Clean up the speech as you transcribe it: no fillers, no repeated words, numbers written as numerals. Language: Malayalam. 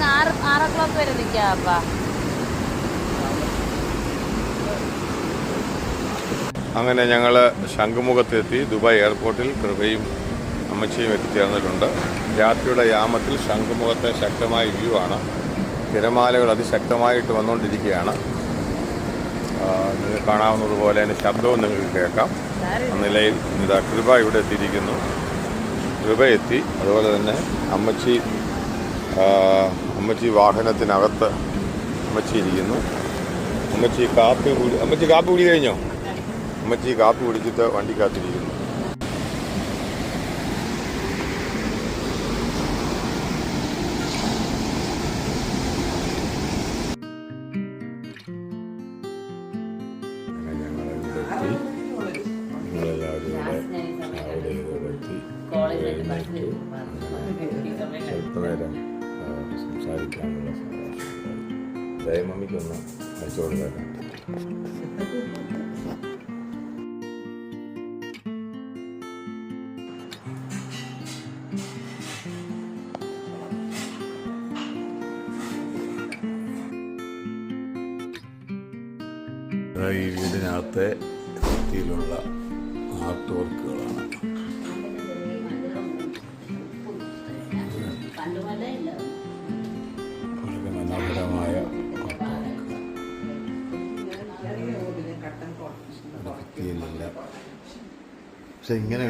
അങ്ങ് 6 o'clock വരെ നിൽക്കാം അപ്പാ. അങ്ങനെ ഞങ്ങൾ ശംഖുമുഖത്തെത്തി. ദുബായ് എയർപോർട്ടിൽ കൃപയും അമ്മച്ചിയും എത്തിച്ചേർന്നിട്ടുണ്ട്. രാത്രിയുടെ യാമത്തിൽ ശംഖുമുഖത്തെ ശക്തമായ വ്യൂ ആണ്. തിരമാലകൾ അതിശക്തമായിട്ട് വന്നുകൊണ്ടിരിക്കുകയാണ്. നിങ്ങൾക്ക് കാണാവുന്നതുപോലെ അതിൻ്റെ ശബ്ദവും നിങ്ങൾക്ക് കേൾക്കാം. ആ നിലയിൽ ഇതാ കൃപ ഇവിടെ എത്തിയിരിക്കുന്നു. കൃപ എത്തി. അതുപോലെ തന്നെ അമ്മച്ചി വാഹനത്തിനകത്ത് അമ്മച്ചി ഇരിക്കുന്നു. അമ്മച്ചി കാപ്പി കുടി കഴിഞ്ഞോ? അമ്മച്ചി കാപ്പി കുടിച്ചിട്ട് വണ്ടിക്കകത്തിരിക്കുന്നു. സ്വല്പനേരം സംസാരിക്കാനുള്ള ദയമമ്മിക്കൊന്ന് അയച്ചു കൊടുത്തേക്കാം. ഈ വീടിനകത്തെ രീതിയിലുള്ള ആർട്ട് വർക്കുകളാണ്. വളരെ മനോഹരമായ ഭിത്തിയിലില്ല. പക്ഷെ ഇങ്ങനെ